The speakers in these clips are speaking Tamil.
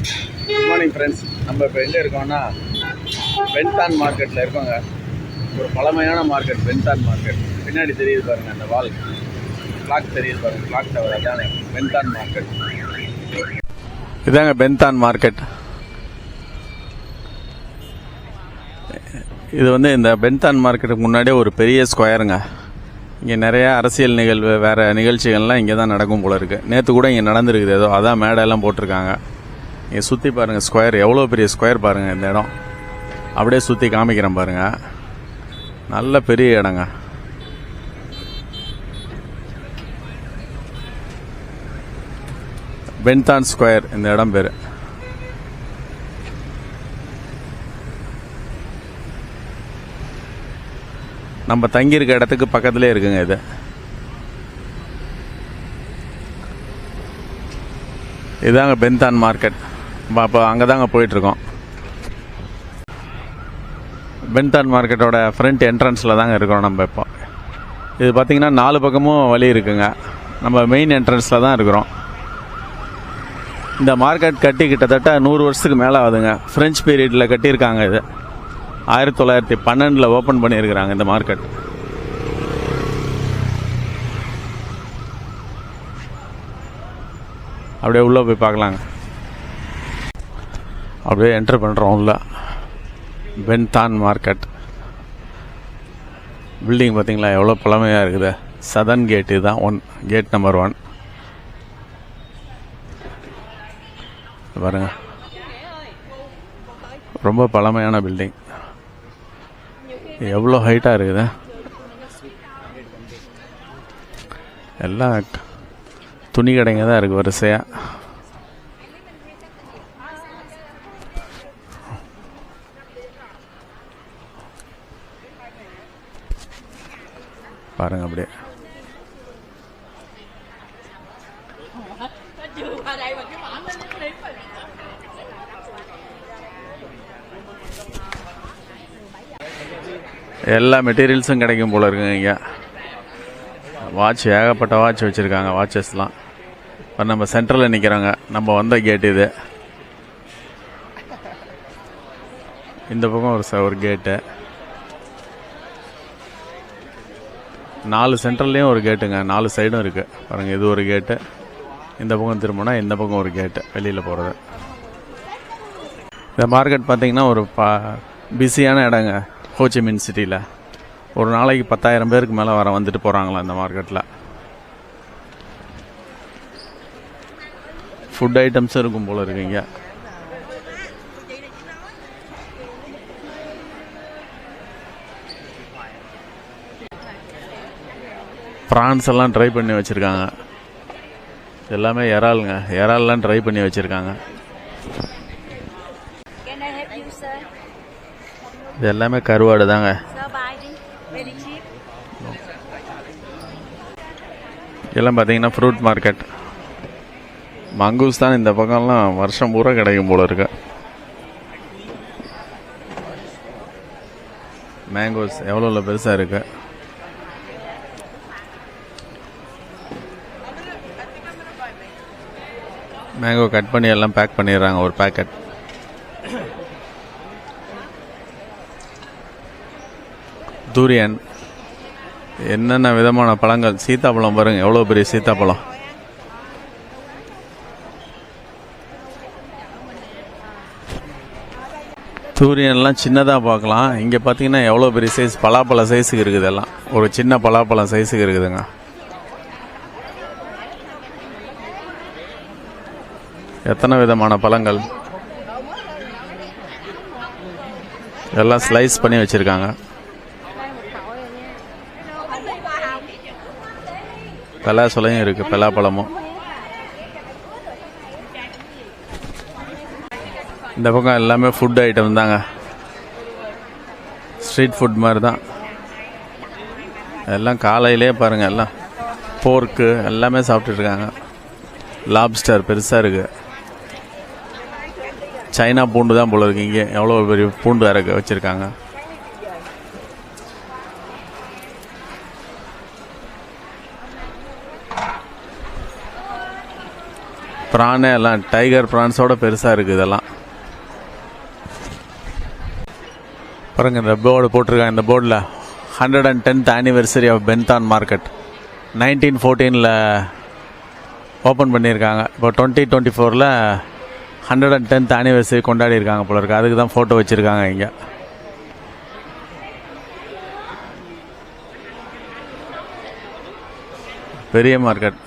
Good morning friends. நம்ம இப்போ எங்கே இருக்கோம்னா பென்தான் மார்க்கெட்டில் இருக்கோங்க. ஒரு பழமையான மார்க்கெட் பென்தான் மார்க்கெட். பின்னாடி தெரியுது பாருங்கள், அந்த வால் கிளாக் தெரியுது பாருங்கள், கிளாக் டவர். அதானே பென்தான் மார்க்கெட். இதாங்க பென்தான் மார்க்கெட். இது இந்த பென்தான் மார்க்கெட்டுக்கு முன்னாடியே ஒரு பெரிய ஸ்கொயருங்க. இங்கே நிறையா அரசியல் நிகழ்வு, வேறு நிகழ்ச்சிகள்லாம் இங்கே தான் நடக்கும் போல இருக்குது. நேற்று கூட இங்கே நடந்துருக்குது ஏதோ, அதான் மேடையெல்லாம் போட்டிருக்காங்க. இங்கே சுற்றி பாருங்கள், ஸ்கொயர் எவ்வளோ பெரிய ஸ்கொயர் பாருங்கள். இந்த இடம் அப்படியே சுற்றி காமிக்கிறேன் பாருங்கள். நல்ல பெரிய இடங்க. பென்தான் ஸ்கொயர் இந்த இடம் பேர். நம்ம தங்கியிருக்க இடத்துக்கு பக்கத்துலேயே இருக்குங்க இது. இதாங்க பென்தான் மார்க்கெட். அப்போ அங்கே தாங்க போயிட்டுருக்கோம். பென்தான் மார்க்கெட்டோட ஃப்ரண்ட் என்ட்ரன்ஸில் தாங்க இருக்கோம் நம்ம இப்போ. இது பார்த்திங்கன்னா 4 பக்கமும் வழி இருக்குங்க. நம்ம மெயின் என்ட்ரன்ஸில் தான் இருக்கிறோம். இந்த மார்க்கெட் கட்டி கிட்டத்தட்ட 100 வருஷத்துக்கு மேலே ஆகுதுங்க. ஃப்ரெஞ்ச் பீரியடில் கட்டியிருக்காங்க. இது 1912 ஓப்பன் பண்ணியிருக்கிறாங்க இந்த மார்க்கெட். அப்படியே உள்ளே போய் பார்க்கலாங்க. அப்படியே என்டர் பண்ணுறோம் உள்ள. பென்தான் மார்க்கெட் பில்டிங் பார்த்தீங்களா எவ்வளோ பழமையாக இருக்குது. சதர்ன் கேட் இதுதான் கேட் நம்பர் 1 பாருங்க. ரொம்ப பழமையான பில்டிங். எவ்வளோ ஹைட்டாக இருக்குது. எல்லாம் துணி கடைங்க தான் இருக்குது வரிசையாக. பாருங்க அப்படியே. எல்லா மெட்டீரியல்ஸும் கிடைக்கும் போல இருக்குங்க இங்கே. வாட்ச், ஏகப்பட்ட வாட்ச் வச்சுருக்காங்க. வாட்சஸ்லாம் இப்போ நம்ம சென்டரில் நிற்கிறோங்க. நம்ம வந்த கேட் இது. இந்த பக்கம் ஒரு கேட்டு. 4 சென்டர்லேயும் ஒரு கேட்டுங்க. 4 சைடும் இருக்குது பாருங்கள். இது ஒரு கேட்டு. இந்த பக்கம் திரும்பினா இந்த பக்கம் ஒரு கேட்டு வெளியில் போகிறது. இந்த மார்க்கெட் பார்த்திங்கன்னா ஒரு பிஸியான இடங்க. ஹோச்சிமின் சிட்டியில் ஒரு நாளைக்கு 10,000 பேருக்கு மேலே வந்துட்டு போகிறாங்களா இந்த மார்க்கெட்டில். ஃபுட் ஐட்டம்ஸும் இருக்கும் போல் இருக்குங்க. ப்ரான்ஸ் எல்லாம் ட்ரை பண்ணி வச்சுருக்காங்க. எல்லாமே இறாலுங்க. இறால்லாம் ட்ரை பண்ணி வச்சுருக்காங்க. இது எல்லாமே கருவாடு தாங்க. இதெல்லாம் பார்த்தீங்கன்னா ஃப்ரூட் மார்க்கெட். மங்கூஸ் தான் இந்த பக்கம்லாம் வருஷம் பூரா கிடைக்கும் போல இருக்கு. மேங்கோஸ் எவ்வளோ பெருசாக இருக்கு. மேங்கோ கட் பண்ணி எல்லாம் பேக் பண்ணிடுறாங்க ஒரு பேக்கெட். தூரியன், என்னென்ன விதமான பழங்கள். சீத்தாப்பழம் பாருங்க, எவ்வளோ பெரிய சீத்தாப்பழம். தூரியன்லாம் சின்னதாக பார்க்கலாம். இங்கே பார்த்தீங்கன்னா எவ்வளோ பெரிய சைஸ், பலாப்பழ சைஸுக்கு இருக்குது. எல்லாம் ஒரு சின்ன பலாப்பழம் சைஸுக்கு இருக்குதுங்க. எத்தனை விதமான பழங்கள் எல்லாம் ஸ்லைஸ் பண்ணி வச்சுருக்காங்க. பலாசொலையும் இருக்குது, பலாப்பழமும். இந்த பக்கம் எல்லாமே ஃபுட் ஐட்டம் தாங்க. ஸ்ட்ரீட் ஃபுட் மாதிரி தான் எல்லாம். காலையிலே பாருங்கள், எல்லாம் போர்க்கு எல்லாமே சாப்பிட்டுருக்காங்க. லாப்ஸ்டர் பெருசாக இருக்குது. சைனா பூண்டு தான் போல இருக்கு. இங்கே எவ்வளோ பெரிய பூண்டு அரைக்க வச்சுருக்காங்க. ப்ரானே எல்லாம் டைகர் ப்ரான்ஸோட பெருசாக இருக்குது இதெல்லாம். பாருங்கள் இந்த போர்டு போட்டிருக்காங்க. இந்த போர்டில் 110th anniversary ஆஃப் பென்தான் மார்க்கெட் 1914 ஓப்பன் பண்ணியிருக்காங்க. இப்போ 2024 110th anniversary கொண்டாடி இருக்காங்க போல இருக்கு. அதுக்கு தான் ஃபோட்டோ வச்சுருக்காங்க இங்கே. பெரிய மார்க்கெட்.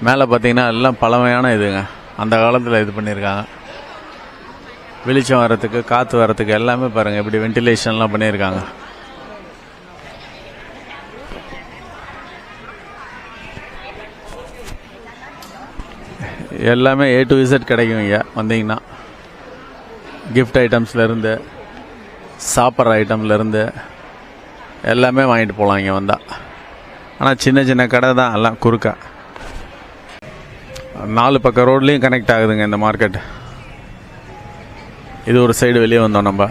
மேலே பார்த்தீங்கன்னா எல்லாம் பழமையான இதுங்க. அந்த காலத்தில் இது பண்ணியிருக்காங்க. வெளிச்சம் வர்றதுக்கு காற்று வர்றதுக்கு எல்லாமே பாருங்கள் இப்படி வென்டிலேஷன்லாம் பண்ணியிருக்காங்க. எல்லாமே A to Z கிடைக்கும் இங்கே வந்தீங்கன்னா. கிஃப்ட் ஐட்டம்ஸ்லேருந்து சாப்பிட்ற ஐட்டம்லேருந்து எல்லாமே வாங்கிட்டு போகலாம் இங்கே வந்தால். ஆனால் சின்ன சின்ன கடை தான் எல்லாம் குறுக்கா. 4 பக்கம் ரோட்லேயும் கனெக்ட் ஆகுதுங்க இந்த மார்க்கெட். இது ஒரு சைடு வெளியே வந்தோம் நம்ம.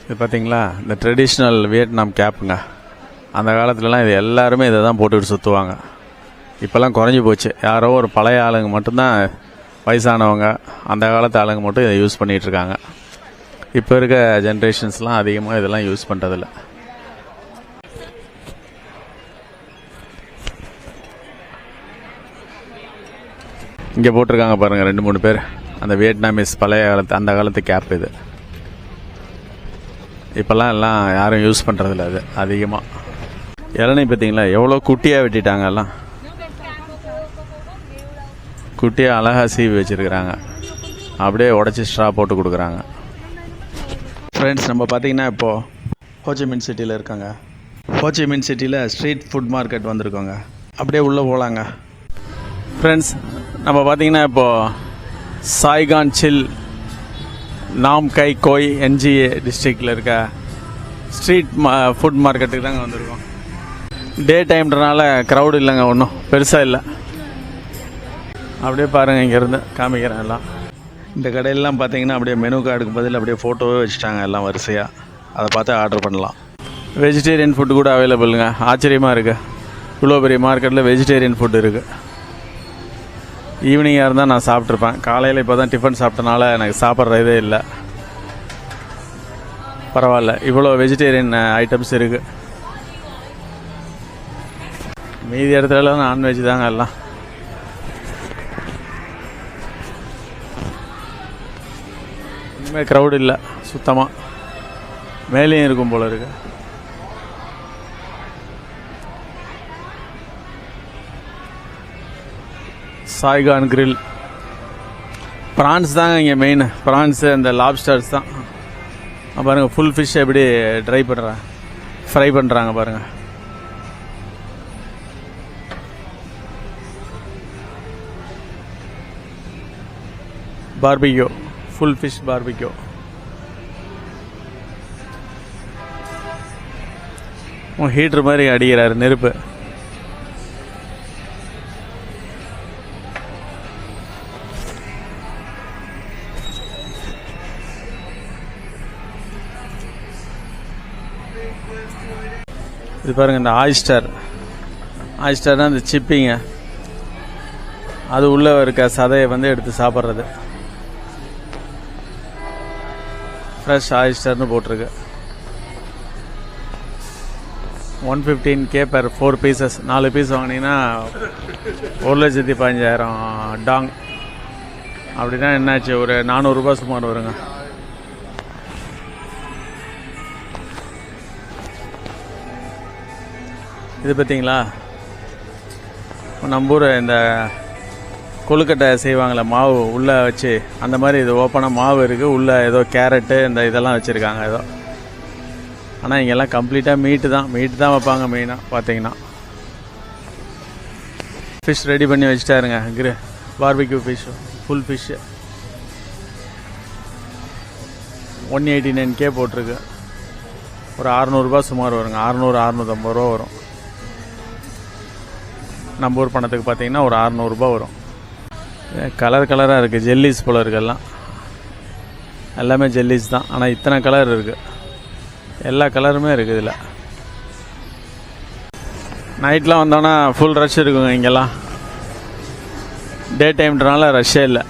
இது பார்த்தீங்களா இந்த ட்ரெடிஷ்னல் வியட்நாம் கேப்புங்க. அந்த காலத்துலலாம் இது எல்லாருமே இதை தான் போட்டுக்கிட்டு சுற்றுவாங்க. இப்போல்லாம் குறைஞ்சி போச்சு. யாரோ ஒரு பழைய ஆளுங்க மட்டும்தான், வயசானவங்க அந்த காலத்து ஆளுங்க மட்டும் இதை யூஸ் பண்ணிகிட்ருக்காங்க. இப்போ இருக்க ஜென்ரேஷன்ஸ்லாம் அதிகமாக இதெல்லாம் யூஸ் பண்ணுறதில்ல. இங்கே போட்டிருக்காங்க பாருங்கள் 2-3 பேர். அந்த வியட்நாமீஸ் பழைய காலத்து அந்த காலத்து கேப் இது. இப்போல்லாம் எல்லாம் யாரும் யூஸ் பண்ணுறதில்ல அது அதிகமாக. இளநீ பார்த்தீங்களா எவ்வளோ குட்டியாக வெட்டிட்டாங்க. எல்லாம் குட்டியாக அழகாக சீவி வச்சுருக்குறாங்க. அப்படியே உடச்சி ஸ்ட்ரா போட்டு கொடுக்குறாங்க. ஃப்ரெண்ட்ஸ் நம்ம பார்த்திங்கன்னா இப்போது ஹோச்சிமின் சிட்டியில் இருக்காங்க. ஹோச்சிமின் சிட்டியில் ஸ்ட்ரீட் ஃபுட் மார்க்கெட் வந்திருக்கோங்க. அப்படியே உள்ளே போகலாங்க. ஃப்ரெண்ட்ஸ் நம்ம பார்த்திங்கன்னா இப்போது சாய்கான் சில் நாம் கை கோய் NGA டிஸ்ட்ரிக்டில் இருக்க ஸ்ட்ரீட் ஃபுட் மார்க்கெட்டுக்கு தாங்க வந்திருக்கோம். டே டைம்ன்றனால க்ரௌடு இல்லைங்க, ஒன்றும் பெருசாக இல்லை. அப்படியே பாருங்கள் இங்கேருந்து காமிக்கிறேன் எல்லாம். இந்த கடையிலலாம் பார்த்தீங்கன்னா அப்படியே மெனு கார்டுக்கு பதில் அப்படியே ஃபோட்டோவே வச்சுட்டாங்க எல்லாம் வரிசையாக. அதை பார்த்து ஆர்டர் பண்ணலாம். வெஜிடேரியன் ஃபுட்டு கூட அவைலபிளுங்க. ஆச்சரியமாக இருக்குது. இவ்வளோ பெரிய மார்க்கெட்டில் வெஜிடேரியன் ஃபுட் இருக்குது. ஈவினிங்காக இருந்தால் நான் சாப்பிட்ருப்பேன். காலையில் இப்போ தான் டிஃபன் சாப்பிட்டனால எனக்கு சாப்பிட்ற இதே இல்லை. பரவாயில்ல, இவ்வளோ வெஜிடேரியன் ஐட்டம்ஸ் இருக்குது. மீதி இடத்துலலாம் நான்வெஜ் தாங்க எல்லாம். இனிமேல் க்ரௌடு இல்லை சுத்தமாக. மேலேயும் இருக்கும் போல இருக்கு. சாய்கான் கிரில். ப்ரான்ஸ் தாங்க இங்கே மெயின். ப்ரான்ஸு அந்த லாப்ஸ்டர்ஸ் தான். பாருங்கள் ஃபுல் ஃபிஷ் எப்படி ஃப்ரை பண்ணுறாங்க பாருங்கள். Barbecue, full fish barbecue. ஹீட்ரு மாதிரி அடிக்கிறாரு நெருப்பு. இது பாருங்கள் இந்த ஆயிஸ்டர்னால் இந்த சிப்பிங்க. அது உள்ளே இருக்க சதையை வந்து எடுத்து சாப்பிட்றது. ஃப்ரெஷ் ஆயிஸ்டர்னு போட்டிருக்கு. 115K per 4 pieces. 4 பீஸ் வாங்கினீங்கன்னா 1,15,000 டாங். அப்படின்னா என்னாச்சு, ஒரு 400 ரூபாய் சுமார் வருங்க. இது பார்த்தீங்களா, நம்ம ஊர் இந்த கொழுக்கட்டை செய்வாங்களே மாவு உள்ளே வச்சு, அந்த மாதிரி இது ஓப்பனாக மாவு இருக்குது. உள்ளே ஏதோ கேரட்டு இந்த இதெல்லாம் வச்சுருக்காங்க ஏதோ. ஆனால் இங்கெல்லாம் கம்ப்ளீட்டாக மீட்டு தான் வைப்பாங்க மெயினாக பார்த்தீங்கன்னா. ஃபிஷ் ரெடி பண்ணி வச்சுட்டாருங்க. Barbecue fish, full fish 189K போட்டிருக்கு. ஒரு 600 ரூபாய் சுமார் வருங்க. 600-650 ரூபா வரும். நம்ம ஊர் பணத்துக்கு பார்த்தீங்கன்னா ஒரு 600 ரூபாய் வரும். கலராக இருக்குது. ஜெல்லிஸ் போல இருக்குல்லாம். எல்லாமே ஜெல்லிஸ் தான். ஆனால் இத்தனை கலர் இருக்குது, எல்லா கலருமே இருக்குது இதில். நைட்லாம் வந்தோன்னா ஃபுல் ரஷ் இருக்குங்க இங்கெல்லாம். டே டைம்ன்றனால ரஷ்ஷே இல்லை,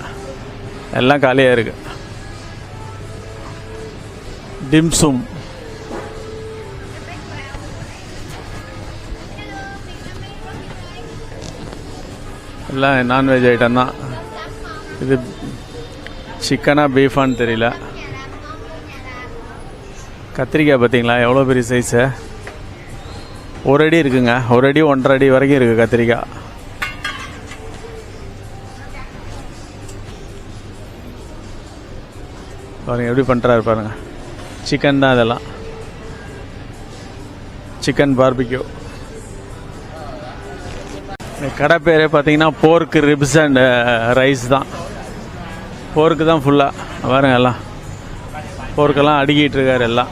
எல்லாம் காலியாக இருக்குது. டிம்சும் எல்லாம் நான்வெஜ் ஐட்டம் தான். இது சிக்கனா பீஃபான்னு தெரியல. கத்திரிக்காய் பார்த்தீங்களா எவ்வளோ பெரிய சைஸு, 1 அடி இருக்குங்க, 1 அடி 1.5 அடி வரைக்கும் இருக்குது கத்திரிக்காய். பாருங்கள் எப்படி பண்ணுறாரு பாருங்கள். சிக்கன் தான் இதெல்லாம், சிக்கன் பார்பிக்யூ. கடை பேரே பார்த்தீங்கன்னா போர்க்கு ரிப்ஸ் அண்ட் ரைஸ் தான். போர்க்கு தான் ஃபுல்லாக பாருங்க, எல்லாம் போர்க்கெல்லாம் அடுக்கிட்டு இருக்காரு எல்லாம்.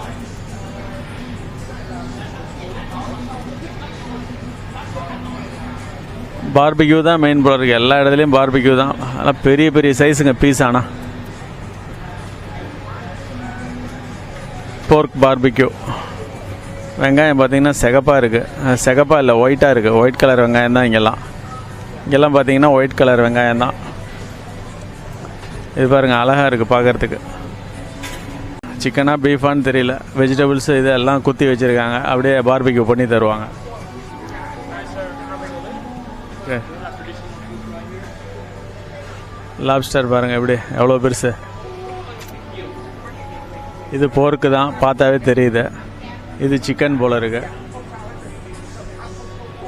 பார்பிக்யூ தான் மெயின் போல இருக்குது, எல்லா இடத்துலையும் பார்பிக்யூ தான். ஆனால் பெரிய பெரிய சைஸுங்க பீஸ். ஆனால் போர்க் பார்பிக்யூ. வெங்காயம் பார்த்தீங்கன்னா சிகப்பாக இருக்குது, சிகப்பாக இல்லை ஒயிட்டாக இருக்குது, ஒயிட் கலர் வெங்காயம் தான் இங்கெல்லாம். இங்கெல்லாம் பார்த்தீங்கன்னா ஒயிட் கலர் வெங்காயம் தான். இது பாருங்கள் அழகாக இருக்குது பார்க்குறதுக்கு. சிக்கனா பீஃபான்னு தெரியல, வெஜிடபிள்ஸ் இதெல்லாம் குத்தி வச்சுருக்காங்க, அப்படியே பார்பிக்யூ பண்ணி தருவாங்க. லாப்ஸ்டர் பாருங்கள் எப்படி எவ்வளோ பெருசு. இது போர்க்கு தான், பார்த்தாவே தெரியுது. இது சிக்கன் போல இருக்கு.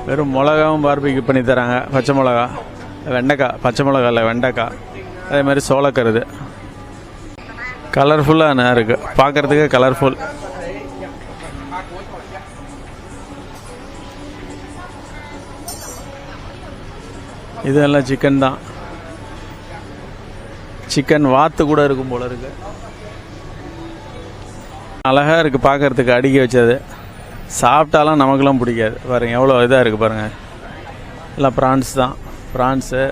வெறும் மிளகாவும் பார்பிக்யூ பண்ணி தராங்க. பச்சை மிளகா, வெண்டைக்காய், பச்சை மிளகா இல்லை வெண்டைக்காய், அதே மாதிரி சோளக்கருது. கலர்ஃபுல்லாக இருக்குது பார்க்குறதுக்கு, கலர்ஃபுல். இதெல்லாம் சிக்கன் தான். சிக்கன் வாத்து கூட இருக்கும் போல இருக்கு. அழகாக இருக்குது பார்க்குறதுக்கு, அடுக்கி வச்சது. சாப்பிட்டாலும் நமக்குலாம் பிடிக்காது. பாருங்கள் எவ்வளோ இதாக இருக்குது பாருங்கள். எல்லாம் ப்ரான்ஸ் தான், ப்ரான்ஸு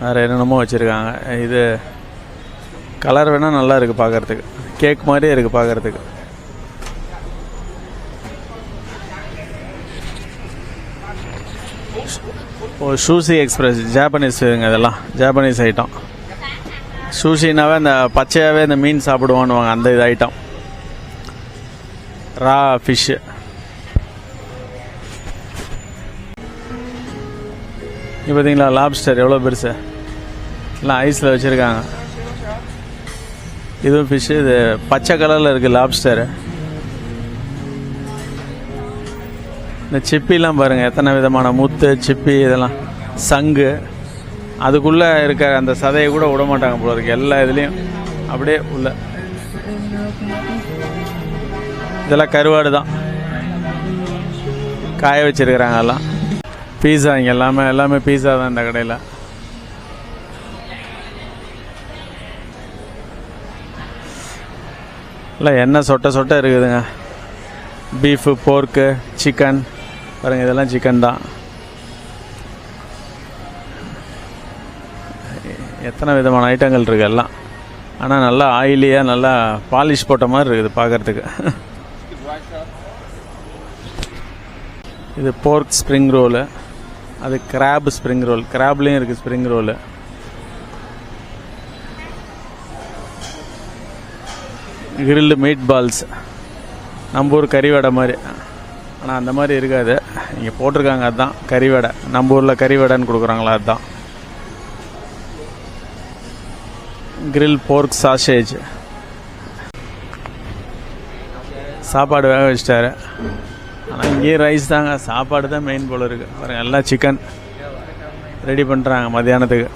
வேறு என்னென்னமோ வச்சுருக்காங்க. இது கலர் வேணால் நல்லா இருக்குது பார்க்குறதுக்கு, கேக் மாதிரியே இருக்குது பார்க்குறதுக்கு. சூஷி எக்ஸ்பிரஸ் ஜாப்பனீஸுங்க, இதெல்லாம் ஜாப்பனீஸ் ஐட்டம். சூஷினாவே இந்த பச்சையாகவே இந்த மீன் சாப்பிடுவான்னுவாங்க, அந்த இது ஐட்டம். ரா ஃபிஷ்ஷு. இப்போ பார்த்தீங்களா லாப்ஸ்டர் எவ்வளோ பெருசு, எல்லாம் ஐஸில் வச்சுருக்காங்க. இதுவும் ஃபிஷ்ஷு. இது பச்சை கலரில் இருக்குது லாப்ஸ்டரு. இந்த சிப்பிலாம் பாருங்கள் எத்தனை விதமான முத்து சிப்பி, இதெல்லாம் சங்கு. அதுக்குள்ளே இருக்க அந்த சதையை கூட விட மாட்டாங்க போல இருக்கு, எல்லா இதுலேயும் அப்படியே உள்ள. இதெல்லாம் கருவாடு தான், காய வச்சிருக்கிறாங்க எல்லாம். பீஸா இங்கே எல்லாமே பீஸா தான் இந்த கடையில். இல்லை எண்ணெய் சொட்ட இருக்குதுங்க. பீஃபு, போர்க்கு, சிக்கன் பாருங்கள், இதெல்லாம் சிக்கன் தான். எத்தனை விதமான ஐட்டங்கள் இருக்குது எல்லாம். ஆனால் நல்லா ஆயிலியாக நல்லா பாலிஷ் போட்ட மாதிரி இருக்குது பார்க்குறதுக்கு. இது போர்க் ஸ்ப்ரிங் ரோலு, அது கிராப் ஸ்ப்ரிங் ரோல், கிராப்லேயும் இருக்குது spring roll. Grilled meat balls, நம்ம ஊர் கறிவடை மாதிரி. ஆனால் அந்த மாதிரி இருக்காது, இங்கே போட்டிருக்காங்க அதுதான் கறிவடை. நம்ம ஊரில் கறிவடைன்னு கொடுக்குறாங்களா அதுதான். கிரில் போர்க் சாசேஜ். சாப்பாடு வேக வச்சிட்டாரு. ஆனால் இங்கேயும் ரைஸ் தாங்க, சாப்பாடு தான் மெயின் போல இருக்குது. பாருங்கள் எல்லாம் சிக்கன் ரெடி பண்ணுறாங்க மத்தியானத்துக்கு.